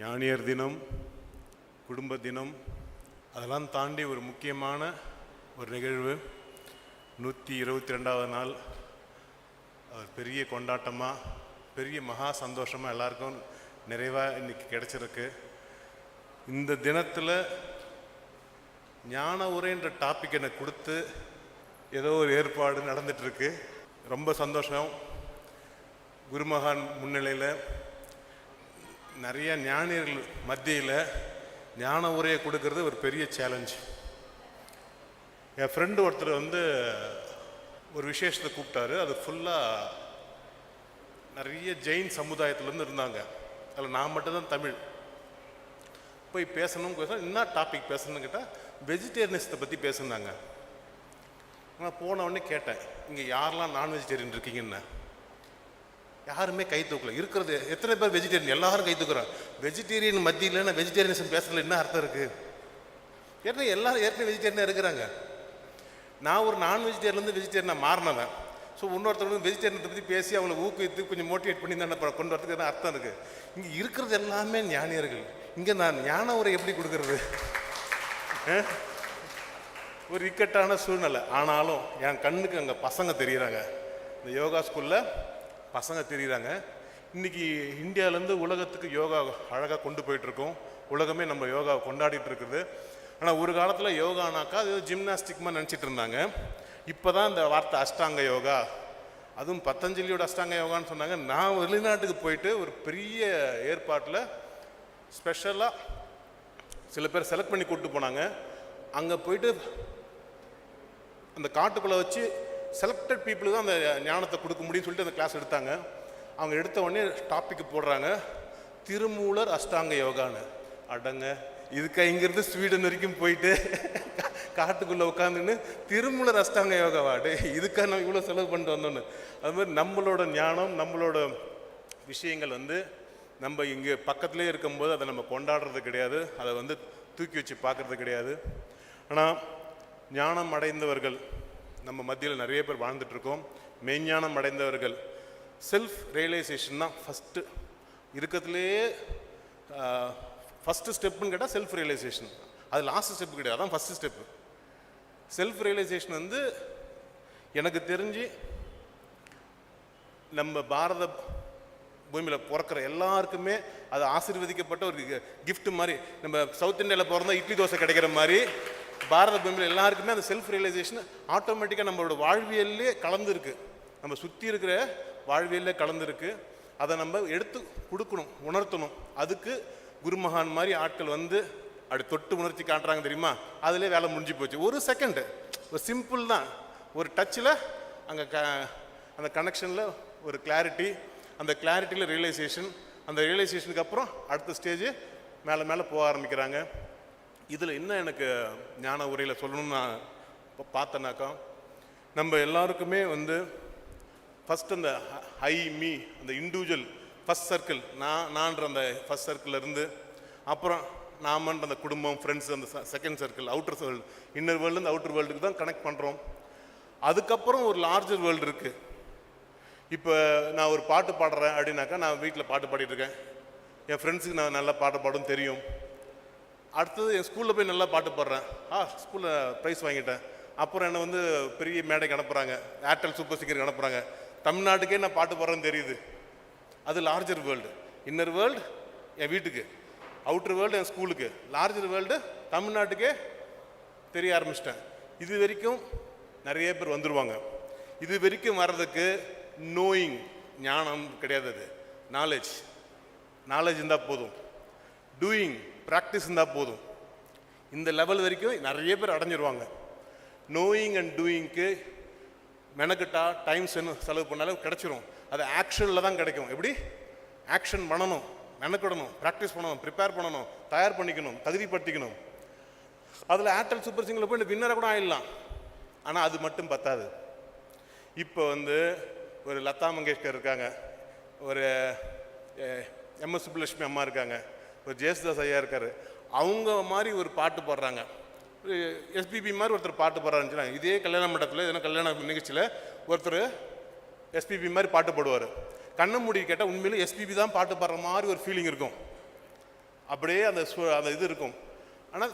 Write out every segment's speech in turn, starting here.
ஞானியர் தினம், குடும்ப தினம், அதெல்லாம் தாண்டி ஒரு முக்கியமான ஒரு நிகழ்வு. 122வது நாள் பெரிய கொண்டாட்டமாக, பெரிய மகா சந்தோஷமாக எல்லாருக்கும் நிறைவாக இன்றைக்கி கிடச்சிருக்கு. இந்த தினத்தில் ஞான உரைன்ற டாபிக் எனக்கு கொடுத்து ஏதோ ஒரு ஏற்பாடு நடந்துகிட்ருக்கு. ரொம்ப சந்தோஷம். குருமகான் முன்னிலையில் நிறைய ஞானியர்கள் மத்தியில் ஞான உரையை கொடுக்கறது ஒரு பெரிய சேலஞ்ச். என் ஃப்ரெண்டு ஒருத்தர் ஒரு விசேஷத்தை கூப்பிட்டாரு. அது ஃபுல்லாக நிறைய ஜெயின் சமுதாயத்துலேருந்து இருந்தாங்க. அதில் நான் மட்டும்தான் தமிழ். போய் பேசணும் என்ன டாபிக் பேசணும்னு கேட்டால் வெஜிடேரியனிசத்தை பற்றி பேசுனாங்க. நான் போன உடனே கேட்டேன், இங்கே யாரெல்லாம் நான் வெஜிடேரியன் இருக்கீங்கன்னு. யாருமே கை தூக்கல. இருக்கிறது எத்தனை பேர் வெஜிடேரியன்? எல்லாரும் கை தூக்குறாங்க. வெஜிடேரியன் மத்தியில் நான் வெஜிடேரியனிசம் பேசுறதுல என்ன அர்த்தம் இருக்குது? எல்லாரும் ஏற்கனவே வெஜிடேரியனாக இருக்கிறாங்க. நான் ஒரு நான் வெஜிடேரியன்லேருந்து வெஜிடேரியனாக மாறினவன். ஸோ இன்னொருத்தவங்க வெஜிடேரியனை பற்றி பேசி அவங்களை ஊக்குவித்து கொஞ்சம் மோட்டிவேட் பண்ணி தான் கொண்டு வரதுக்கு என்ன அர்த்தம் இருக்குது? இங்கே இருக்கிறது எல்லாமே ஞானியர்கள். இங்கே நான் ஞான உரை எப்படி கொடுக்கறது? ஒரு இக்கட்டான சூழ்நிலை. ஆனாலும் என் கண்ணுக்கு அங்கே பசங்க தெரியுறாங்க. இந்த யோகா ஸ்கூலில் பசங்க தெரியுறாங்க. இன்றைக்கி இந்தியாவிலேருந்து உலகத்துக்கு யோகா அழகாக கொண்டு போயிட்டுருக்கோம். உலகமே நம்ம யோகாவை கொண்டாடிட்டு இருக்குது. ஆனால் ஒரு காலத்தில் யோகானாக்கா அது ஜிம்னாஸ்டிக்மாக நினச்சிட்டு இருந்தாங்க. இப்போ தான் இந்த வார்த்தை அஷ்டாங்க யோகா, அதுவும் பத்தஞ்சலியோட அஷ்டாங்க யோகான்னு சொன்னாங்க. நான் வெளிநாட்டுக்கு போயிட்டு ஒரு பெரிய ஏற்பாட்டில் ஸ்பெஷலாக சில பேர் செலக்ட் பண்ணி கூப்பிட்டு போனாங்க. அங்கே போயிட்டு அந்த காட்டுக்குள்ளே வச்சு செலக்டட் பீப்புளுக்கு தான் அந்த ஞானத்தை கொடுக்க முடியும்னு சொல்லிட்டு அந்த கிளாஸ் எடுத்தாங்க. அவங்க எடுத்த உடனே டாபிக் போடுறாங்க, திருமூலர் அஷ்டாங்க யோகான்னு. அடங்க, இதுக்கு இங்கேருந்து ஸ்வீடன் வரைக்கும் போயிட்டு காட்டுக்குள்ளே உட்காந்துன்னு திருமூலர் அஷ்டாங்க யோகாவாடு, இதுக்காக நம்ம இவ்வளோ செலவு பண்ணிட்டு வந்தோன்னு. அது மாதிரி நம்மளோட ஞானம், நம்மளோட விஷயங்கள் நம்ம இங்கே பக்கத்துலேயே இருக்கும்போது அதை நம்ம கொண்டாடுறது கிடையாது, அதை தூக்கி வச்சு பார்க்குறது கிடையாது. ஆனால் ஞானம் அடைந்தவர்கள் நம்ம மத்தியில் நிறைய பேர் வாழ்ந்துட்டுருக்கோம். மெய்ஞானம் அடைந்தவர்கள் செல்ஃப் ரியலைசேஷன் தான் ஃபஸ்ட்டு இருக்கிறதுலேயே. ஃபஸ்ட்டு ஸ்டெப்புன்னு கேட்டால் செல்ஃப் ரியலைசேஷன். அது லாஸ்ட் ஸ்டெப்பு கிடையாது, அதான் ஃபஸ்ட்டு ஸ்டெப்பு. செல்ஃப் ரியலைசேஷன் எனக்கு தெரிஞ்சு நம்ம பாரத பூமியில் பிறக்கிற எல்லாருக்குமே அது ஆசீர்வதிக்கப்பட்ட ஒரு கிஃப்ட் மாதிரி. நம்ம சவுத் இந்தியாவில் பிறந்தா இட்லி தோசை கிடைக்கிற மாதிரி பாரத பூமியில் எல்லாருக்குமே அந்த செல்ஃப் ரியலைசேஷன் ஆட்டோமேட்டிக்காக நம்மளோட வாழ்வியல்லே கலந்துருக்கு. நம்ம சுற்றி இருக்கிற வாழ்வியல்லே கலந்துருக்கு. அதை நம்ம எடுத்து கொடுக்கணும், உணர்த்தணும். அதுக்கு குருமகான் மாதிரி ஆட்கள் அப்படி தொட்டு உணர்த்தி காட்டுறாங்க தெரியுமா? அதிலே வேலை முடிஞ்சு போச்சு. ஒரு செகண்டு, ஒரு சிம்பிள் தான். ஒரு டச்சில் அங்கே அந்த கனெக்ஷனில் ஒரு கிளாரிட்டி, அந்த கிளாரிட்டியில் ரியலைசேஷன், அந்த ரியலைசேஷனுக்கு அப்புறம் அடுத்த ஸ்டேஜ் மேலே மேலே போக ஆரம்பிக்கிறாங்க. இதில் என்ன எனக்கு ஞான உரையில் சொல்லணும்னு நான் இப்போ பார்த்தேனாக்கா, நம்ம எல்லாருக்குமே ஃபஸ்ட் அந்த ஐ மீ, அந்த இண்டிவிஜுவல் ஃபஸ்ட் சர்க்கிள், நான்ற அந்த ஃபஸ்ட் சர்க்கிள்லேருந்து, அப்புறம் நாமன்ற அந்த குடும்பம், ஃப்ரெண்ட்ஸ், அந்த second circle, outer world, inner வேர்ல்டுலேருந்து அவுட்டர் வேர்ல்டுக்கு தான் கனெக்ட் பண்ணுறோம். அதுக்கப்புறம் ஒரு லார்ஜர் வேர்ல்டு இருக்குது. இப்போ நான் ஒரு பாட்டு பாடுறேன் அப்படின்னாக்கா, நான் வீட்டில் பாட்டு பாடிட்டுருக்கேன். என் ஃப்ரெண்ட்ஸுக்கு நான் நல்லா பாட்டு பாடும் தெரியும். அடுத்தது என் ஸ்கூலில் போய் நல்லா பாட்டு பாடுறேன். ஸ்கூலில் ப்ரைஸ் வாங்கிட்டேன். அப்புறம் என்னை பெரிய மேடைக்கு அனுப்புகிறாங்க, ஏர்டெல் சூப்பர் சிங்கருக்கு அனுப்புகிறாங்க. தமிழ்நாட்டுக்கே நான் பாட்டு பாடுறேன்னு தெரியுது. அது லார்ஜர் வேர்ல்டு. இன்னர் வேர்ல்டு என் வீட்டுக்கு, அவுட்டர் வேர்ல்டு என் ஸ்கூலுக்கு, லார்ஜர் வேர்ல்டு தமிழ்நாட்டுக்கே தெரிய ஆரம்பிச்சிட்டேன். இது வரைக்கும் நிறைய பேர் வந்துடுவாங்க. இது வரைக்கும் வர்றதுக்கு நோயிங், ஞானம் கிடையாது, அது நாலேஜ் இருந்தால் போதும். டூயிங், ப்ராக்டிஸ் இருந்தால் போதும். இந்த லெவல் வரைக்கும் நிறைய பேர் அடைஞ்சிருவாங்க. நோயிங் அண்ட் டூயிங்க்கு மெனக்கிட்டா டைம் செலவு பண்ணாலும் கிடச்சிரும். அது ஆக்ஷனில் தான் கிடைக்கும். எப்படி? ஆக்ஷன் பண்ணணும், மெனக்கிடணும், ப்ராக்டிஸ் பண்ணணும், ப்ரிப்பேர் பண்ணணும், தயார் பண்ணிக்கணும், தகுதிப்படுத்திக்கணும். அதில் ஏர்டெல் சூப்பர் சிங்கரில் போய் வின்னரை கூட ஆயிடலாம். ஆனால் அது மட்டும் பத்தாது. இப்போ ஒரு லதா மங்கேஷ்கர் இருக்காங்க, ஒரு எம்எஸ் சுப்புலட்சுமி அம்மா இருக்காங்க, ஒரு ஜேசுதாஸ் ஐயா இருக்கார். அவங்க மாதிரி ஒரு பாட்டு பாடுறாங்க. ஒரு எஸ்பிபி மாதிரி ஒருத்தர் பாட்டு பாடுறாருன்னு இதே கல்யாண மண்டபத்தில், இதெல்லாம் கல்யாண நிகழ்ச்சியில் ஒருத்தர் எஸ்பிபி மாதிரி பாட்டு பாடுவார். கண்ணை மூடி கேட்டால் உண்மையிலே எஸ்பிபி தான் பாட்டு பாடுற மாதிரி ஒரு ஃபீலிங் இருக்கும். அப்படியே அந்த இது இருக்கும். ஆனால்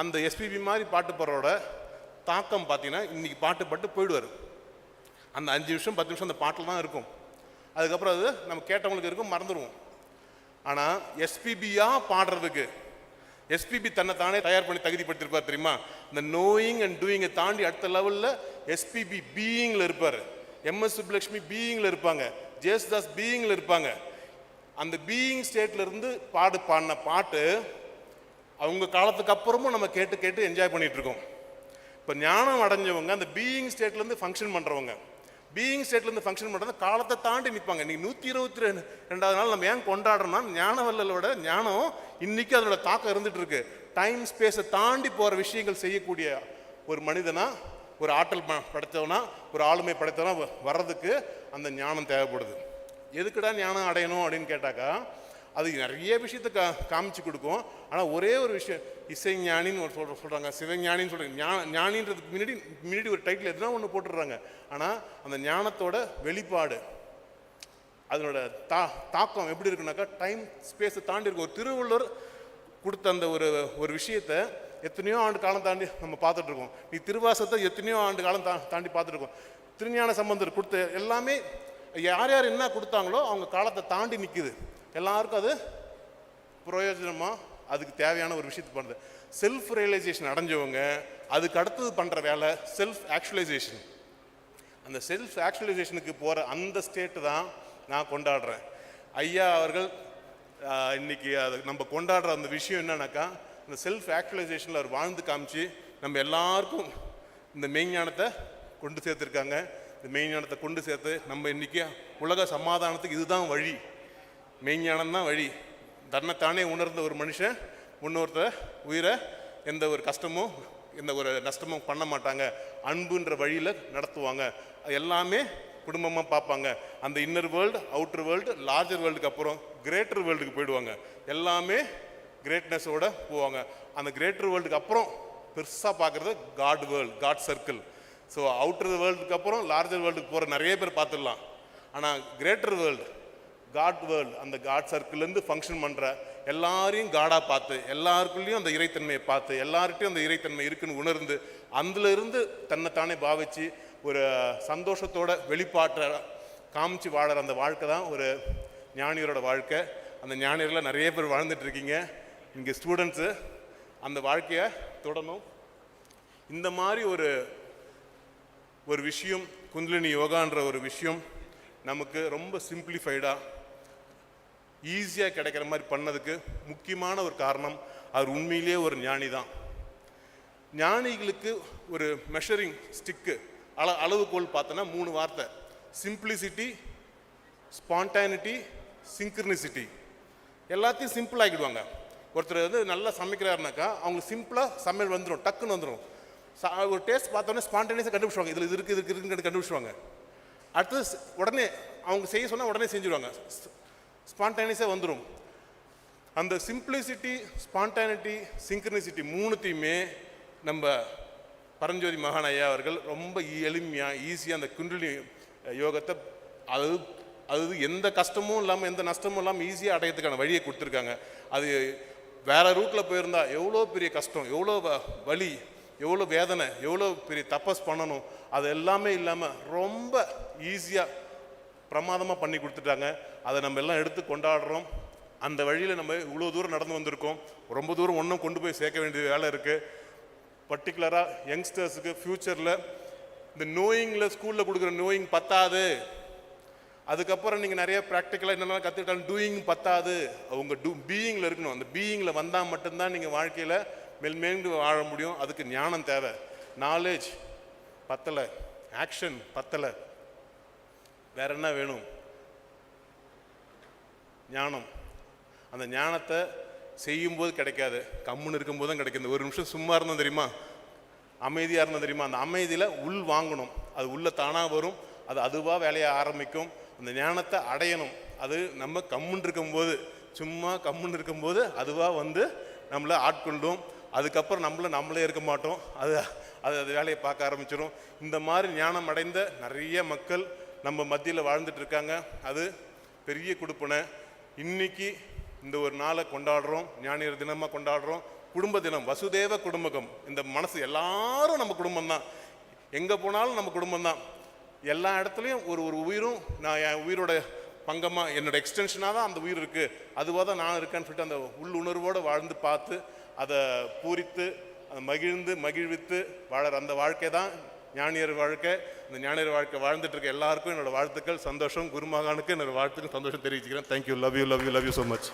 அந்த எஸ்பிபி மாதிரி பாட்டு பாடுறோட தாக்கம் பார்த்தீங்கன்னா இன்றைக்கி பாட்டு பாட்டு போயிடுவார். அந்த 5 நிமிஷம் 10 நிமிஷம் அந்த பாட்டில் தான் இருக்கும். அதுக்கப்புறம் அது நம்ம கேட்டவங்களுக்கு இருக்கும், மறந்துடுவோம். ஆனால் எஸ்பிபியாக பாடுறதுக்கு எஸ்பிபி தன்னை தானே தயார் பண்ணி தகுதிப்படுத்திருப்பார் தெரியுமா? இந்த நோயிங் அண்ட் டூயிங்கை தாண்டி அடுத்த லெவலில் எஸ்பிபி பீயிங்கில் இருப்பார், எம்எஸ் சுப்புலட்சுமி பீயிங்கில் இருப்பாங்க, ஜேசுதாஸ் பீயிங்கில் இருப்பாங்க. அந்த பீயிங் ஸ்டேட்லேருந்து பாடின பாட்டு அவங்க காலத்துக்கு அப்புறமும் நம்ம கேட்டு கேட்டு என்ஜாய் பண்ணிகிட்டு இருக்கோம். இப்போ ஞானம் அடைஞ்சவங்க அந்த பீயிங் ஸ்டேட்லேருந்து ஃபங்க்ஷன் பண்ணுறவங்க, பீயிங் ஸ்டேட்லேருந்து ஃபங்க்ஷன் பண்ணுறது காலத்தை தாண்டி நிற்பாங்க. இன்றைக்கி 122வது நாள் நம்ம ஏன் கொண்டாடுறோம்னா ஞானவல்லோட ஞானம் இன்றைக்கி அதனோட தாக்கம் இருந்துகிட்டு இருக்கு. டைம் ஸ்பேஸை தாண்டி போகிற விஷயங்கள் செய்யக்கூடிய ஒரு மனிதனா, ஒரு ஆற்றல் படைத்தவனா, ஒரு ஆளுமை படைத்தவனா வர்றதுக்கு அந்த ஞானம் தேவைப்படுது. எதுக்குடா ஞானம் அடையணும் அப்படின்னு கேட்டாக்கா அது நிறைய விஷயத்தை காமிச்சு கொடுக்கும். ஆனால் ஒரே ஒரு விஷயம், இசை ஞானின்னு சொல்கிறாங்க, சிவஞானின்னு சொல்கிறாங்க. ஞானின்றதுக்கு முன்னாடி ஒரு டைட்டில் எதுனா ஒன்று போட்டுடுறாங்க. ஆனால் அந்த ஞானத்தோட வெளிப்பாடு, அதனோட தாக்கம் எப்படி இருக்குனாக்கா டைம் ஸ்பேஸை தாண்டி இருக்கும். ஒரு திருவள்ளுவர் கொடுத்த அந்த ஒரு விஷயத்தை எத்தனையோ ஆண்டு காலம் தாண்டி நம்ம பார்த்துட்டு இருக்கோம். நீ திருவாசத்தை எத்தனையோ ஆண்டு காலம் தாண்டி பார்த்துட்டு இருக்கோம். திருஞான சம்பந்தர் கொடுத்த எல்லாமே யார் யார் என்ன கொடுத்தாங்களோ அவங்க காலத்தை தாண்டி நிற்குது. எல்லாருக்கும் அது பிரயோஜனமாக அதுக்கு தேவையான ஒரு விஷயத்தை பண்ணுது. செல்ஃப் ரியலைசேஷன் அடைஞ்சவங்க அதுக்கு அடுத்தது பண்ணுற வேலை செல்ஃப் ஆக்சுவலைசேஷன். அந்த செல்ஃப் ஆக்சுவலைசேஷனுக்கு போகிற அந்த ஸ்டேட்டு தான் நான் கொண்டாடுறேன். ஐயா அவர்கள் இன்னைக்கு அது நம்ம கொண்டாடுற அந்த விஷயம் என்னன்னாக்கா இந்த செல்ஃப் ஆக்சுவலைசேஷனில் அவர் வாழ்ந்து காமிச்சு நம்ம எல்லாருக்கும் இந்த மெய்ஞானத்தை கொண்டு சேர்த்துருக்காங்க. இந்த மெய்ஞானத்தை கொண்டு சேர்த்து நம்ம இன்றைக்கி உலக சமாதானத்துக்கு இதுதான் வழி, மெய்ஞானம் தான் வழி. தன்னைத்தானே உணர்ந்த ஒரு மனுஷன் முன்னொருத்தர் உயிரை எந்த ஒரு கஷ்டமும் எந்த ஒரு நஷ்டமும் பண்ண மாட்டாங்க, அன்புன்ற வழியில் நடத்துவாங்க. எல்லாமே குடும்பமாக பார்ப்பாங்க. அந்த inner world, outer world, larger வேர்ல்டுக்கு அப்புறம் கிரேட்டர் வேர்ல்டுக்கு போயிடுவாங்க. எல்லாமே கிரேட்னஸோடு போவாங்க. அந்த கிரேட்டர் வேர்ல்டுக்கு அப்புறம் பெருசாக பார்க்குறது god world, god circle. So outer வேர்ல்டுக்கு அப்புறம் லார்ஜர் வேர்ல்டுக்கு போகிற நிறைய பேர் பார்த்துடலாம். ஆனால் கிரேட்டர் வேர்ல்டு, காட் வேர்ல்டு, அந்த காட் சர்க்கிள்லேருந்து ஃபங்க்ஷன் பண்ணுற எல்லாரையும் காடாக பார்த்து, எல்லாருக்குள்ளேயும் அந்த இறைத்தன்மையை பார்த்து, எல்லார்கிட்டையும் அந்த இறைத்தன்மை இருக்குன்னு உணர்ந்து அதிலிருந்து தன்னைத்தானே பாவிச்சு ஒரு சந்தோஷத்தோட வெளிப்பாட்டை காமிச்சு வாழற அந்த வாழ்க்கை தான் ஒரு ஞானியரோட வாழ்க்கை. அந்த ஞானியரில் நிறைய பேர் வாழ்ந்துட்டுருக்கீங்க. இங்கே ஸ்டூடெண்ட்ஸு அந்த வாழ்க்கையை தொடரணும். இந்த மாதிரி ஒரு விஷயம் குண்டலினி யோகான்ற ஒரு விஷயம் நமக்கு ரொம்ப சிம்பிளிஃபைடாக ஈஸியாக கிடைக்கிற மாதிரி பண்ணதுக்கு முக்கியமான ஒரு காரணம் அவர் உண்மையிலேயே ஒரு ஞானி தான். ஞானிகளுக்கு ஒரு மெஷரிங் ஸ்டிக்கு அளவுகோல் பார்த்தோன்னா 3 வார்த்தை: சிம்பிளிசிட்டி, ஸ்பான்டானிட்டி, சிங்க்ரனிசிட்டி. எல்லாத்தையும் சிம்பிள் ஆக்கிடுவாங்க. ஒருத்தர் நல்லா சமைக்கிறாருனாக்கா அவங்களுக்கு சிம்பிளாக சமையல் வந்துடும், டக்குன்னு வந்துடும். ஒரு டேஸ்ட் பார்த்தோன்னே ஸ்பான்டேனியஸாக கண்டுபிடிச்சுவாங்க, இதில் இது இருக்குன்னு கண்டுபிடிச்சுவாங்க. அடுத்தது உடனே அவங்க செய்ய சொன்னால் உடனே செஞ்சுருவாங்க, ஸ்பான்டேனியஸாக வந்துடும். அந்த சிம்பிளிசிட்டி, ஸ்பான்டானிட்டி, சிங்க்ரனிசிட்டி 3த்தையுமே நம்ம பரஞ்சோதி மகான் ஐயா அவர்கள் ரொம்ப எளிமையாக ஈஸியாக அந்த குண்டலினி யோகத்தை அது எந்த கஷ்டமும் இல்லாமல் எந்த நஷ்டமும் இல்லாமல் ஈஸியாக அடையிறதுக்கான வழியை கொடுத்துருக்காங்க. அது வேறு ரூட்டில் போயிருந்தா எவ்வளோ பெரிய கஷ்டம், எவ்வளோ வலி, எவ்வளோ வேதனை, எவ்வளோ பெரிய தபஸ் பண்ணணும், அது எல்லாமே இல்லாமல் ரொம்ப ஈஸியாக பிரமாதமாக பண்ணி கொடுத்துட்டாங்க. அதை நம்ம எல்லாம் எடுத்து கொண்டாடுறோம். அந்த வழியில் நம்ம இவ்வளோ தூரம் நடந்து வந்திருக்கோம். ரொம்ப தூரம் ஒன்றும் கொண்டு போய் சேர்க்க வேண்டிய வேலை இருக்குது. பர்டிகுலராக யங்ஸ்டர்ஸுக்கு ஃப்யூச்சரில் இந்த நோயிங்கில் ஸ்கூலில் கொடுக்குற நோயிங் பத்தாது. அதுக்கப்புறம் நீங்கள் நிறைய ப்ராக்டிக்கலாக என்னென்ன கற்றுக்கிட்டாலும் டூயிங் பத்தாது. அவங்க பீயிங்கில் இருக்கணும். அந்த பீயிங்கில் வந்தால் மட்டும்தான் நீங்கள் வாழ்க்கையில் மேல்மேண்டு வாழ முடியும். அதுக்கு ஞானம் தேவை. நாலேஜ் பத்தலை, ஆக்ஷன் பத்தலை, வேற என்ன வேணும்? ஞானம். அந்த ஞானத்தை செய்யும்போது கிடைக்காது, கம்முன்னு இருக்கும்போது தான் கிடைக்கும். இந்த ஒரு நிமிஷம் சும்மா இருந்தோம் தெரியுமா, அமைதியாக இருந்தோம் தெரியுமா, அந்த அமைதியில் உள் வாங்கணும். அது உள்ள தானாக வரும், அது அதுவாக வேலையை ஆரம்பிக்கும். அந்த ஞானத்தை அடையணும். அது நம்ம கம்முன்னு இருக்கும்போது, சும்மா கம்முன்னு இருக்கும்போது அதுவாக வந்து நம்மளை ஆட்கொள்ளும். அதுக்கப்புறம் நம்மளே இருக்க மாட்டோம், அது வேலையை பார்க்க ஆரம்பிச்சிடும். இந்த மாதிரி ஞானம் அடைந்த நிறைய மக்கள் நம்ம மத்தியில் வாழ்ந்துட்டு இருக்காங்க. அது பெரிய கொடுப்பனை. இன்னைக்கு இந்த ஒரு நாளை கொண்டாடுறோம், ஞானியர் தினமாக கொண்டாடுறோம். குடும்ப தினம், வசுதேவ குடும்பகம். இந்த மனசு எல்லாரும் நம்ம குடும்பம் தான், எங்கே போனாலும் நம்ம குடும்பம் தான். எல்லா இடத்துலையும் ஒரு ஒரு உயிரும் நான் என் உயிரோட பங்கமாக, என்னோட எக்ஸ்டென்ஷனாக தான் அந்த உயிர் இருக்குது, அதுவாக தான் நான் இருக்கேன்னு சொல்லிட்டு அந்த உள்ளுணர்வோடு வாழ்ந்து பார்த்து அதை பூரித்து அதை மகிழ்வித்து வாழற அந்த வாழ்க்கை தான் ஞானியர் வாழ்க்கை. இந்த ஞானியர் வாழ்க்கை வாழ்ந்துட்டு இருக்க எல்லாருக்கும் என்னோட வாழ்த்துக்கள், சந்தோஷம். குருமகானுக்கு என்னோட வாழ்த்துக்கள், சந்தோஷம் தெரிவிச்சுக்கிறேன். Thank you. Love you so much.